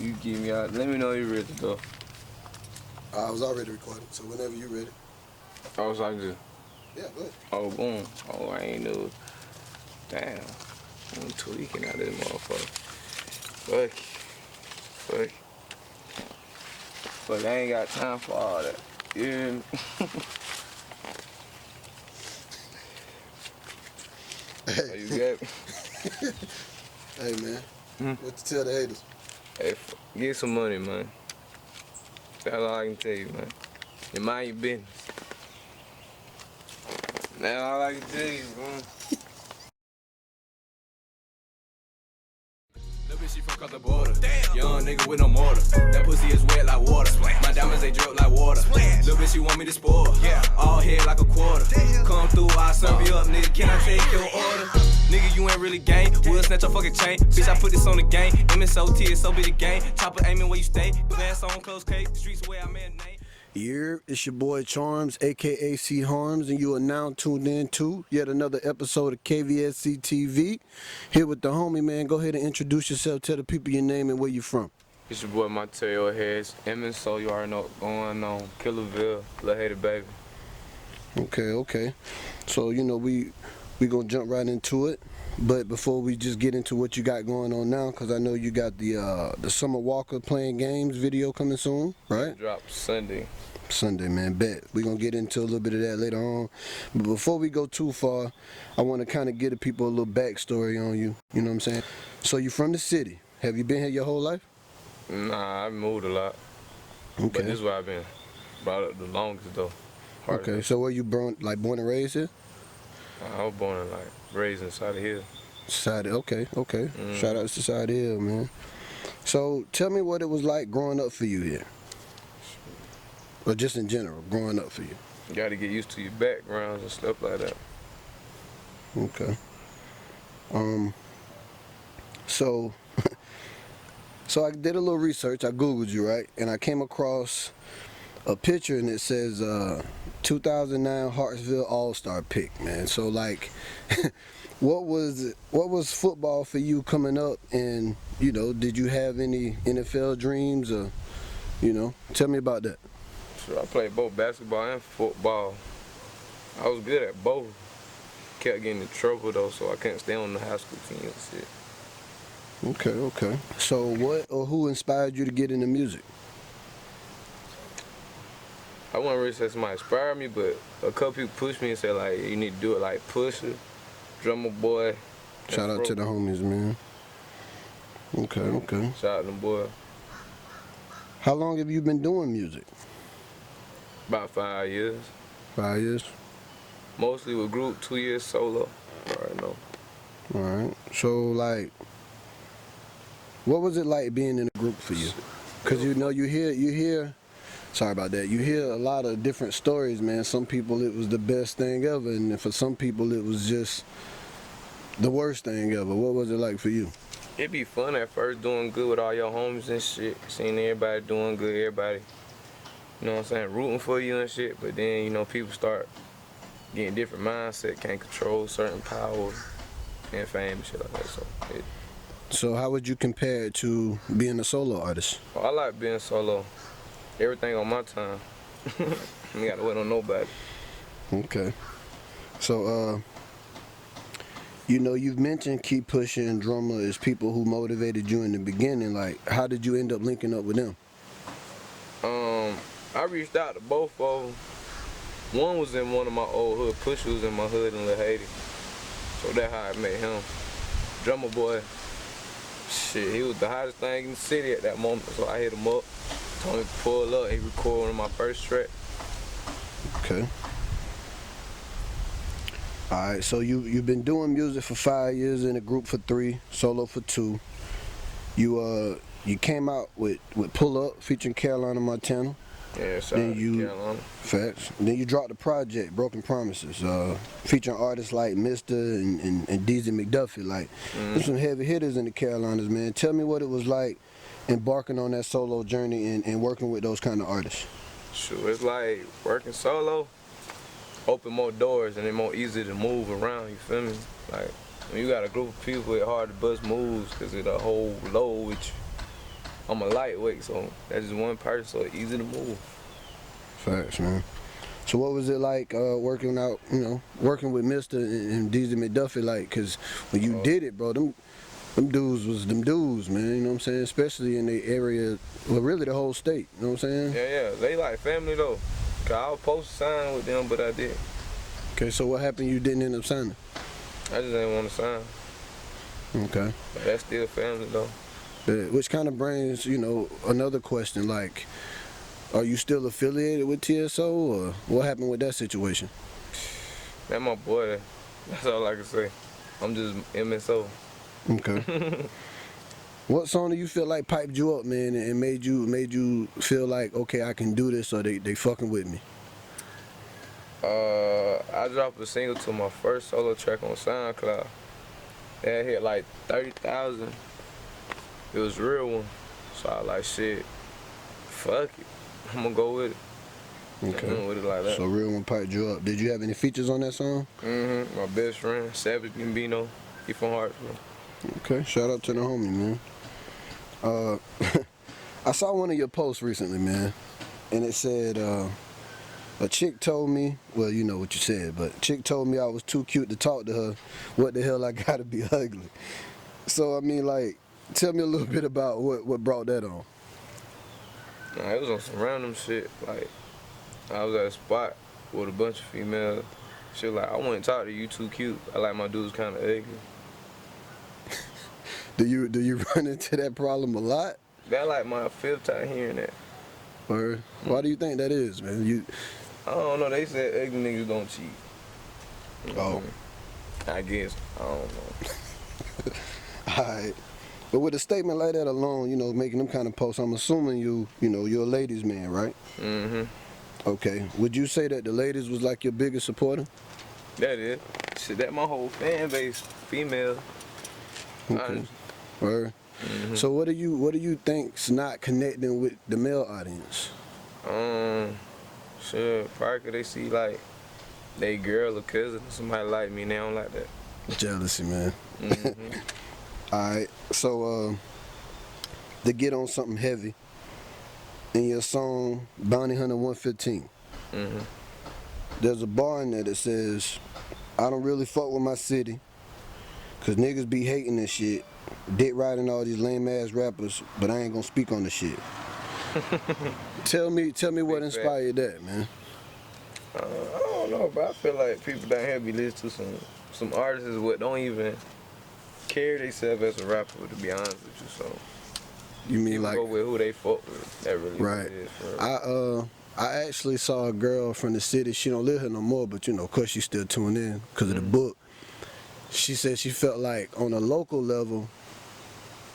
You give me out. Let me know you ready though. I was already recording, so whenever you ready. I was like this. Yeah, go ahead. Oh, boom. Oh, I ain't know. Damn. I'm tweaking out of this motherfucker. Fuck. But I ain't got time for all that. Yeah. Hey. You got me? Hey, man. What to tell the haters? Hey, get some money, man. That's all I can tell you, man. And mind your business. That's all I can tell you, man. She from across the border. Damn. Young nigga with no mortar. That pussy is wet like water. My diamonds, they drip like water. Little bitch, she want me to spoil. Yeah. All head like a quarter. Damn. Come through, I serve you up, nigga. Can I take your order? Nigga, you ain't really gang. We'll snatch your fucking chain. Bitch, I put this on the game. MSOT is so be the game. Chopper aiming where you stay. Glass on close cake. Streets where I made a name. Here, it's your boy Charms, aka C Harms, and you are now tuned in to yet another episode of KvscTV. Here with the homie, man. Go ahead and introduce yourself. Tell the people your name and where you from. It's your boy Monterrio heads. MSO, you already know what's going on. Killerville, Lil Hater Baby. Okay. So, you know, we gonna jump right into it. But before we just get into what you got going on now, because I know you got the Summer Walker playing games video coming soon, right? Drop Sunday. Sunday, man, bet. We're going to get into a little bit of that later on. But before we go too far, I want to kind of give the people a little backstory on you. You know what I'm saying? So you from the city. Have you been here your whole life? Nah, I moved a lot. Okay. But this is where I've been. Brought up the longest, though. Okay, so where you born and raised here? I was born and raised inside of here. Okay. Shout out to Side Hill, man. So tell me what it was like growing up for you here. Or just in general, growing up for you. You gotta get used to your backgrounds and stuff like that. Okay. So I did a little research. I Googled you, right? And I came across a picture and it says 2009 Hartsville All-Star pick, man. So like, what was football for you coming up? And, you know, did you have any NFL dreams or, you know, tell me about that. Sure, I played both basketball and football. I was good at both. Kept getting in trouble though, so I couldn't stay on the high school team and shit. Okay. So what or who inspired you to get into music? I wouldn't really say somebody inspired me, but a couple people pushed me and said like, you need to do it like Pusha, Drummer Boy. Shout out to the homies, man. Okay. Shout out to them boys. How long have you been doing music? About 5 years. 5 years? Mostly with group, 2 years solo. I already know. Alright. So like, what was it like being in a group for you? Because you know you hear sorry about that, you hear a lot of different stories, man. Some people it was the best thing ever, and for some people it was just the worst thing ever. What was it like for you? It'd be fun at first doing good with all your homies and shit. Seeing everybody doing good, everybody, you know what I'm saying, rooting for you and shit. But then, you know, people start getting different mindset, can't control certain power and fame and shit like that. So how would you compare it to being a solo artist? I like being solo. Everything on my time. You gotta wait on nobody. Okay. So, you know, you've mentioned Keep Pushing and Drummer as people who motivated you in the beginning. Like, how did you end up linking up with them? I reached out to both of them. One was in one of my old hood. Pusha was in my hood in Lil Haiti. So that's how I met him. Drummer Boy, shit, he was the hottest thing in the city at that moment. So I hit him up, told him to pull up. He recorded one of my first track. Okay. Alright, so you've been doing music for 5 years, in a group for 3, solo for 2. You came out with Pull Up featuring Carolina Montana. Yeah, shout out to Carolina. Facts. Then you dropped the project, Broken Promises, featuring artists like Mr and Deasy McDuffie. Like, there's some heavy hitters in the Carolinas, man. Tell me what it was like embarking on that solo journey and working with those kind of artists. Sure, it's like working solo, open more doors and it's more easy to move around, you feel me? Like, when you got a group of people, it's hard to bust moves because it's a whole load with you. I'm a lightweight, so that's just one person, so it's easy to move. Facts, man. So what was it like working out, working with Mr. and Deasy McDuffie like? Cause when you did it, bro, them dudes was them dudes, man. You know what I'm saying? Especially in the area, well, really the whole state. You know what I'm saying? Yeah, they like family though. Cause I was supposed to sign with them, but I didn't. Okay, so what happened? You didn't end up signing? I just didn't want to sign. Okay. But that's still family though. Which kind of brings, another question, like, are you still affiliated with TSO, or what happened with that situation? That's my boy. That's all I can say. I'm just MSO. Okay. What song do you feel like piped you up, man, and made you feel like, okay, I can do this, or they fucking with me? I dropped a single to my first solo track on SoundCloud. That hit like 30,000. It was a real one. So I was like, shit, fuck it. I'm gonna go with it. Okay. I'm with it like that. So real one piped you up. Did you have any features on that song? Mm-hmm. My best friend, Savage Gambino. He from Hartsville. Okay. Shout out to the homie, man. I saw one of your posts recently, man, and it said, a chick told me, well, you know what you said, but a chick told me I was too cute to talk to her. What the hell I gotta be ugly? So, I mean, like, tell me a little bit about what brought that on. Nah, it was on some random shit. Like, I was at a spot with a bunch of females. She was like, I want to talk to you, too cute. I like my dudes kind of ugly. Do you run into that problem a lot? That like my 5th time hearing that. Or why do you think that is, man? I don't know. They said ugly niggas don't cheat. Oh. I guess. I don't know. Alright. But with a statement like that alone, making them kind of posts, I'm assuming you're a ladies' man, right? Mm-hmm. Okay. Would you say that the ladies was like your biggest supporter? That is. Shit, that my whole fan base, female. Okay. Or Mm-hmm. so what do you think's not connecting with the male audience? Shit, probably 'cause they see like they girl or cousin or somebody like me and they don't like that. Jealousy, man. Mm-hmm. Alright, so to get on something heavy, in your song Bounty Hunter 115, Mm-hmm. there's a bar in there that says, I don't really fuck with my city, cause niggas be hating this shit, dick riding all these lame ass rappers, but I ain't gonna speak on the shit. Tell me what inspired that, man. I don't know, but I feel like people down here be listening to some artists what don't even carry themselves as a rapper, to be honest with you. So You mean people like go with who they fuck with. That really right? Is for real. I actually saw a girl from the city. She don't live here no more, but of course she still tuned in because of the book. She said she felt like on a local level,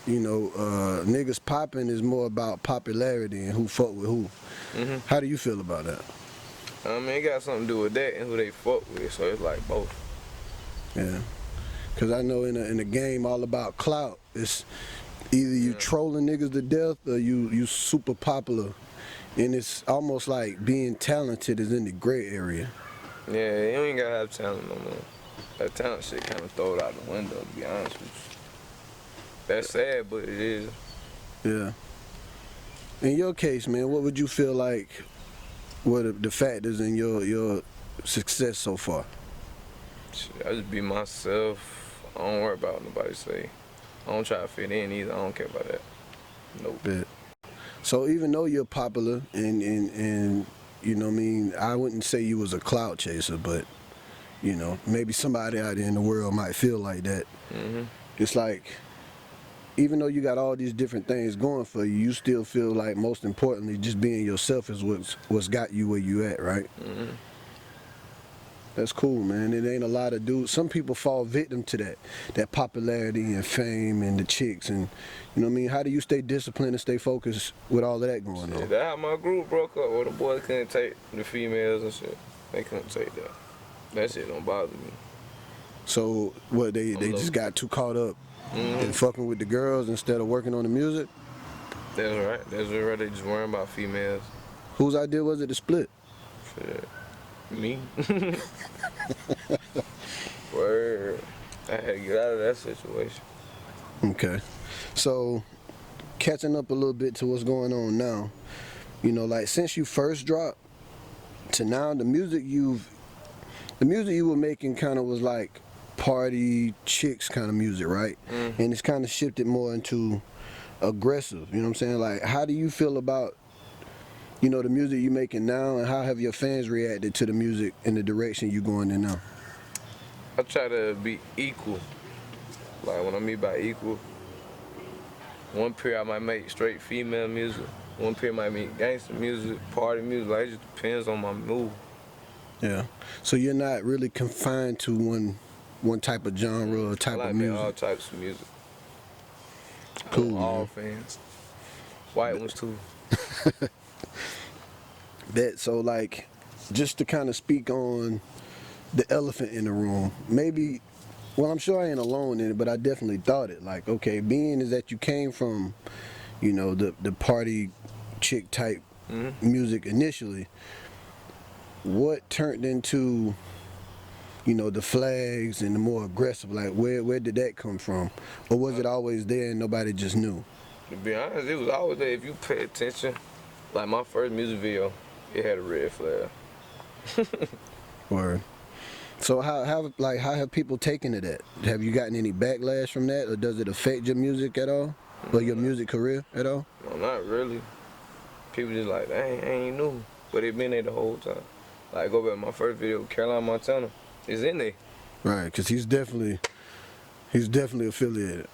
niggas popping is more about popularity and who fuck with who. Mm-hmm. How do you feel about that? I mean, it got something to do with that and who they fuck with, so it's like both. Yeah, because I know in a game all about clout, it's either you trolling niggas to death or you super popular, and it's almost like being talented is in the gray area. Yeah, you ain't gotta have talent no more. That talent shit kind of throw it out the window, to be honest with you. That's sad, but it is. Yeah. In your case, man, what would you feel like were the factors in your success so far? Shit, I just be myself. I don't worry about what nobody say. I don't try to fit in either. I don't care about that. Nope. Yeah. So even though you're popular and you know what I mean, I wouldn't say you was a clout chaser, but maybe somebody out there in the world might feel like that. Mm-hmm. It's like, even though you got all these different things going for you, you still feel like most importantly, just being yourself is what's got you where you at, right? Mm-hmm. That's cool, man. It ain't a lot of dudes. Some people fall victim to that popularity and fame and the chicks and you know what I mean. How do you stay disciplined and stay focused with all of that going on? That's how my group broke up, where the boys couldn't take the females and shit. They couldn't take that. That shit don't bother me. So what? They just got too caught up in fucking with the girls instead of working on the music. That's right. That's right. They just worrying about females. Whose idea was it to split? Shit. Me. Word. I had to get out of that situation. Okay. So catching up a little bit to what's going on now, you know, like since you first dropped to now, the music you were making kind of was like party chicks kind of music, right? And it's kind of shifted more into aggressive, you know what I'm saying? Like, how do you feel about, you know, the music you're making now, and how have your fans reacted to the music and the direction you're going in now? I try to be equal. Like, when I mean by equal, one period I might make straight female music, one period might make gangster music, party music. Like, it just depends on my mood. Yeah. So you're not really confined to one type of genre or type I like of music. all types of music. Cool. All Man. fans. White ones too. Bet. So like, just to kind of speak on the elephant in the room, maybe. Well, I'm sure I ain't alone in it, but I definitely thought it. Like, okay, being is that you came from, you know, the party chick type music initially. What turned into, you know, the flags and the more aggressive? Like, where did that come from? Or was it always there and nobody just knew? To be honest, it was always there. If you pay attention, like my first music video, it had a red flag. Word. So how have people taken to that? Have you gotten any backlash from that, or does it affect your music at all, or your music career at all? No, not really. People just like, dang, I ain't new, but it been there the whole time. Like, go back to my first video, Carolina, Montana, it's in there. Right, because he's definitely affiliated.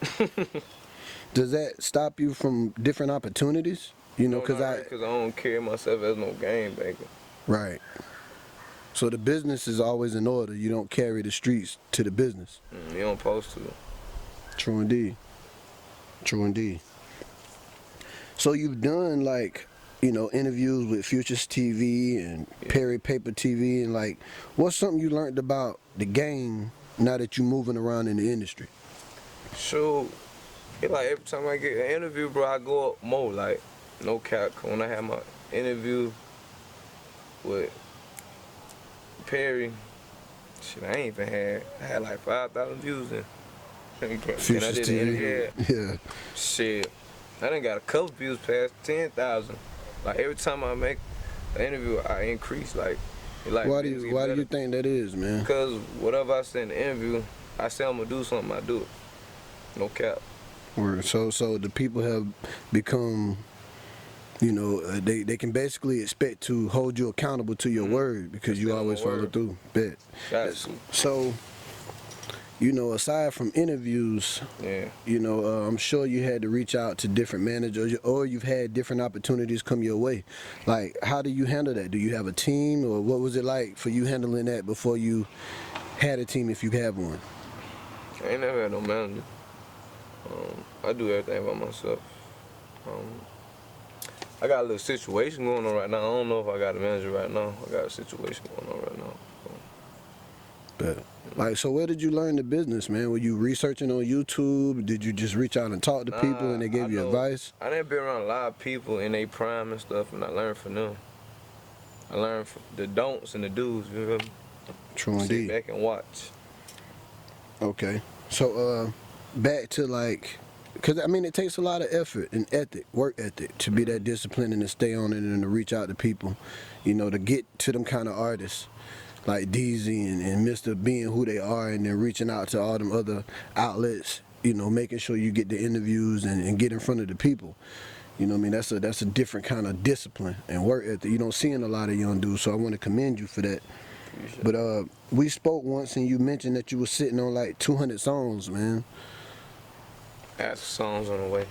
Does that stop you from different opportunities? You know, because I don't carry myself as no game banker. Right. So the business is always in order. You don't carry the streets to the business. You don't supposed to. True indeed. True indeed. So you've done, like, you know, interviews with KvscTV and Perry Paper TV, and like, what's something you learned about the game now that you're moving around in the industry? So, it like every time I get an interview, bro, I go up more. Like, no cap. When I had my interview with Perry, shit, I had like 5,000 views in. And I did the interview. Yeah. Shit, I done got a couple views past 10,000. Like, every time I make an interview, I increase. Like why do you think that is, man? Because whatever I say in the interview, I say I'm gonna do something, I do it. No cap. So the people have become, you know, they can basically expect to hold you accountable to your word because you always follow through. Bet. So, you know, aside from interviews, you know, I'm sure you had to reach out to different managers, or you've had different opportunities come your way. Like, how do you handle that? Do you have a team, or what was it like for you handling that before you had a team, if you have one? I ain't never had no manager. I do everything by myself. I got a little situation going on right now. I don't know if I got a manager right now. I got a situation going on right now. Bet. Like, so where did you learn the business, man? Were you researching on YouTube? Did you just reach out and talk to people and they gave you advice? I done been around a lot of people in their prime and stuff, and I learned from them. I learned from the don'ts and the do's, you know? True indeed. Sit back and watch. Okay. So, back to, like, because, I mean, it takes a lot of effort and work ethic to be that disciplined and to stay on it and to reach out to people, you know, to get to them kind of artists like Deasy and Mr. being who they are, and then reaching out to all them other outlets, you know, making sure you get the interviews and get in front of the people. You know what I mean? That's a different kind of discipline and work ethic you don't see in a lot of young dudes, so I want to commend you for that. But we spoke once and you mentioned that you were sitting on like 200 songs, man. I got songs on the way.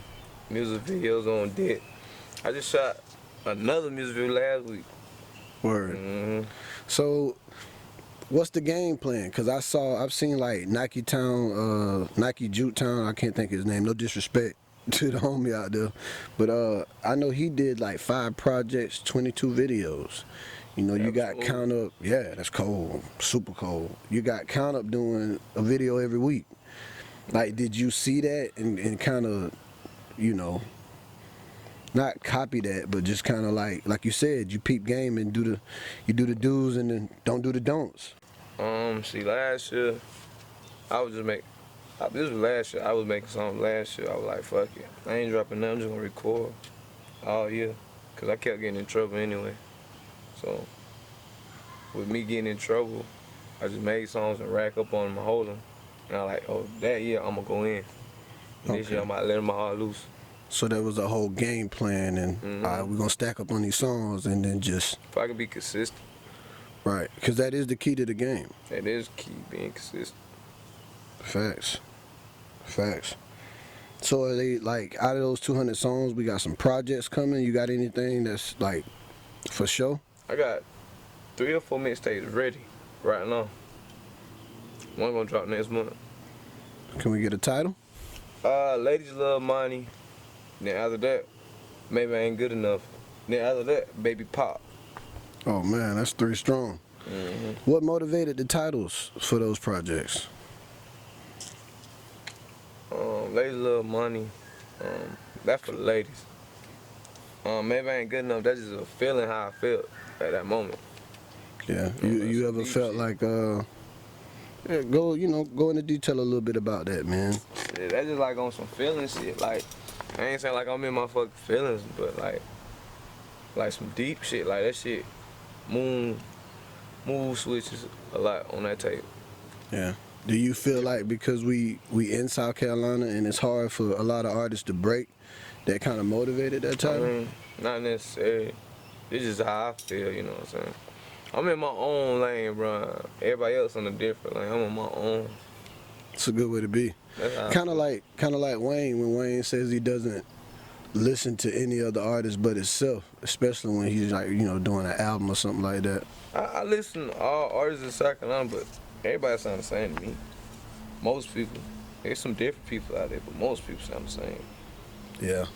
Music videos on deck. I just shot another music video last week. Word. So, what's the game plan? Because I've seen like Nike Jute Town, I can't think of his name, no disrespect to the homie out there. But I know he did like 5 projects, 22 videos. You know, you got Count Up, yeah, that's cold, super cold. You got Count Up doing a video every week. Like, did you see that and kind of, you know, not copy that, but just kind of like you said, you peep game and do the do's and then don't do the don'ts? See, last year I This was last year. I was making songs last year. I was like, fuck it. I ain't dropping nothing. I'm just gonna record all year. Cause I kept getting in trouble anyway. So with me getting in trouble, I just made songs and rack up on them and hold them. And I like, oh, that year I'm gonna go in. And this year I might let my heart loose. So that was a whole game plan, and all right, we're gonna stack up on these songs, and then just. If I can be consistent. Right, because that is the key to the game. That is key, being consistent. Facts. So are they, like, out of those 200 songs, we got some projects coming? You got anything that's, like, for sure? I got 3 or 4 mixtapes ready right now. One gonna drop next month. Can we get a title? Ladies Love Money. Then after that, Maybe I Ain't Good Enough. Then after that, Baby Pop. Oh man, that's 3 strong. What motivated the titles for those projects? Ladies Love Money. That's for the ladies. Maybe I Ain't Good Enough. That's just a feeling how I felt at that moment. Yeah. You ever felt like yeah, go into detail a little bit about that, man. Yeah, that's just like on some feeling shit. Like, I ain't saying like I'm in my fucking feelings, but like some deep shit. Like that shit mood switches a lot on that tape. Yeah. Do you feel like because we in South Carolina and it's hard for a lot of artists to break, that kind of motivated that title? I mean, not necessarily. It's just how I feel, you know what I'm saying? I'm in my own lane, bro. Everybody else on a different lane. I'm on my own. It's a good way to be. Kind of like Wayne, when Wayne says he doesn't listen to any other artist but himself, especially when he's like, doing an album or something like that. I listen to all artists in South Carolina, but everybody sound the same to me. Most people. There's some different people out there, but most people sound the same. Yeah.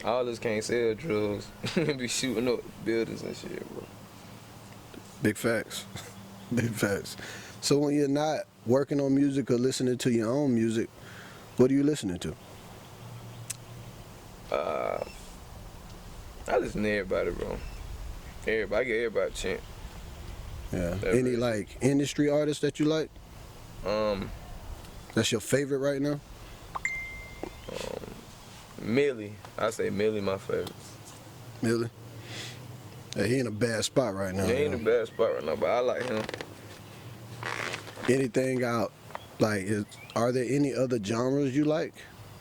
All this can't sell drugs and be shooting up buildings and shit, bro. Big facts. Big facts. So when you're not working on music or listening to your own music, what are you listening to? I listen to everybody, bro. Everybody, I give everybody a chance. Yeah. Any like industry artists that you like? That's your favorite right now? Millie. I say Millie my favorite. Millie? Yeah, he in a bad spot right now. He ain't in a bad spot right now, but I like him. Anything out, like, are there any other genres you like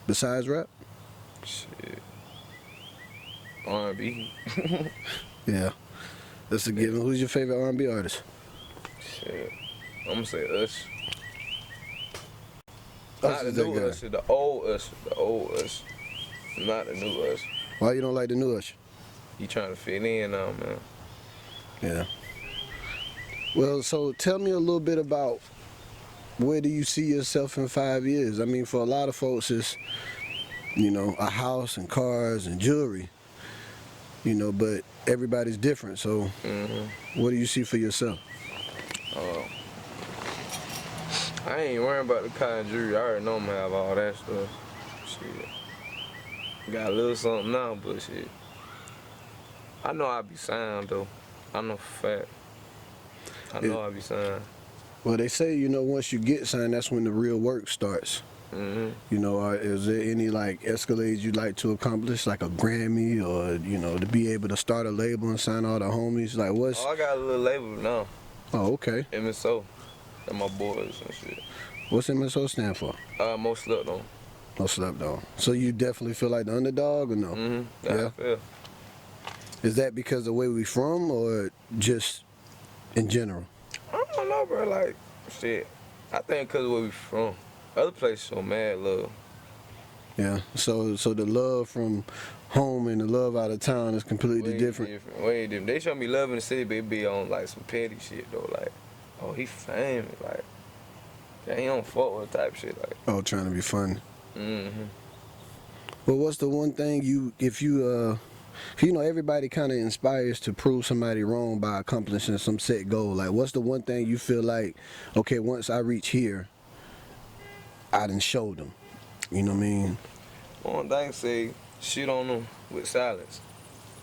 besides rap? Shit. R&B. Yeah. That's a given. Who's your favorite R&B artist? Shit. I'm gonna say Usher. Usher's Not the new Usher, the old Usher. The old Usher. Not the new Usher. Why you don't like the new Usher? He trying to fit in now, man. Yeah. Well, so tell me a little bit about where do you see yourself in 5 years? I mean, for a lot of folks, it's, a house and cars and jewelry, but everybody's different. So what do you see for yourself? I ain't worrying about the kind of jewelry. I already know I'm gonna have all that stuff. Shit. Got a little something now, but shit. I know I'll be signed, though. I know for a fact. I know I'll be signed. Well, they say, once you get signed, that's when the real work starts. Is there any, like, escalades you'd like to accomplish, like a Grammy or, to be able to start a label and sign all the homies? Like, what's... Oh, I got a little label now. Oh, okay. MSO. And my boys and shit. What's MSO stand for? Most slept on. Most slept on. So you definitely feel like the underdog or no? Yeah. I feel. Is that because of the way we from or just in general? I don't know, bro. Like, shit. I think because of where we from. Other places show mad love. Yeah. So the love from home and the love out of town is completely different. Way different. They show me love in the city, but it be on like some petty shit though. Like, oh, he famous. Like, he don't fuck with type shit. Like, oh, trying to be funny. But what's the one thing if everybody kind of inspires to prove somebody wrong by accomplishing some set goal. Like, what's the one thing you feel like, okay, once I reach here, I done showed them. You know what I mean? One thing say, shit on them with silence.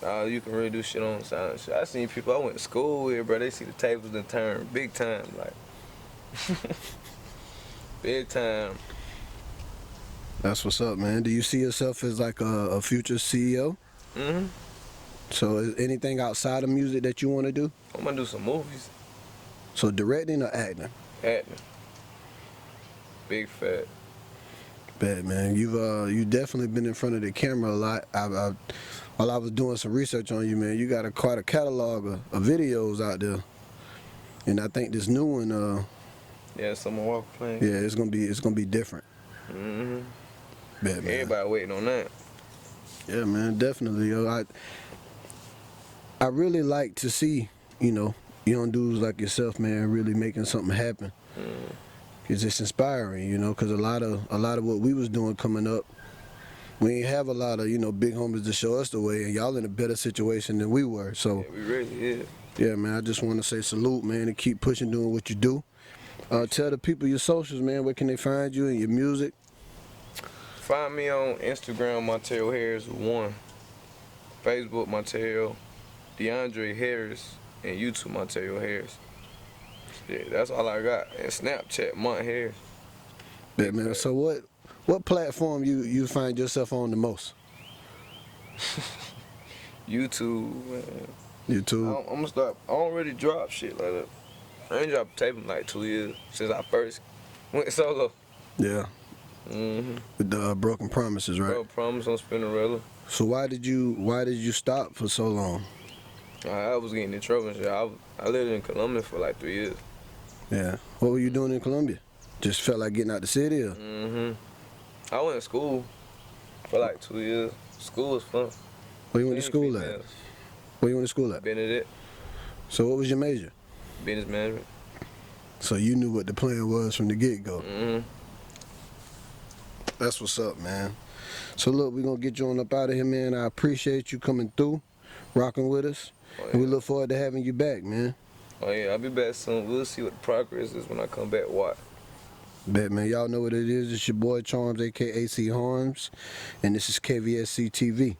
You can really do shit on silence. I seen people I went to school with, bro, they see the tables and turn big time, like. Big time. That's what's up, man. Do you see yourself as like a future CEO? Mm-hmm. So is anything outside of music that you want to do? I'm gonna do some movies. So directing or acting? Acting. Big fat. Bad, man. You definitely been in front of the camera a lot. While I was doing some research on you, man, you got quite a catalog of videos out there. And I think this new one, Yeah, Summer Walker playing. yeah, it's gonna be different. Mm-hmm. Bad, man. Everybody waiting on that. Yeah, man, definitely. Yo, I really like to see, young dudes like yourself, man, really making something happen. It's just inspiring, because a lot of what we was doing coming up, we ain't have a lot of, big homies to show us the way, and y'all in a better situation than we were. So Yeah, we really is. yeah, man, I just want to say salute, man, and keep pushing, doing what you do. Tell the people your socials, man. Where can they find you and your music? Find me on Instagram, Monterrio Harris 1. Facebook, Monterrio DeAndre Harris, and YouTube, Monterrio Harris. Yeah, that's all I got. And Snapchat, Mont Harris. Yeah, man. So what platform you find yourself on the most? YouTube, man. YouTube. I'm gonna start. I don't really drop shit like that. I ain't dropped tape in like 2 years since I first went solo. Yeah. Mm-hmm. With the Broken Promises, right? Bro, promise on Spinnerella. So why did you stop for so long? I was getting in trouble and shit. I lived in Columbia for like 3 years. Yeah. What were you doing in Columbia? Just felt like getting out the city? Or? Mm-hmm. I went to school for like 2 years. School was fun. Where you went to school at? Females. Where you went to school at? Benedict, So what was your major? business management. So you knew what the plan was from the get-go. Mm-hmm. That's what's up, man. So look, we're going to get you on up out of here, man. I appreciate you coming through, rocking with us. Oh, yeah. And we look forward to having you back, man. Oh yeah, I'll be back soon. We'll see what the progress is when I come back. What? Bet, man. Y'all know what it is. It's your boy Charms, a.k.a. AC Harms. And this is KvscTV.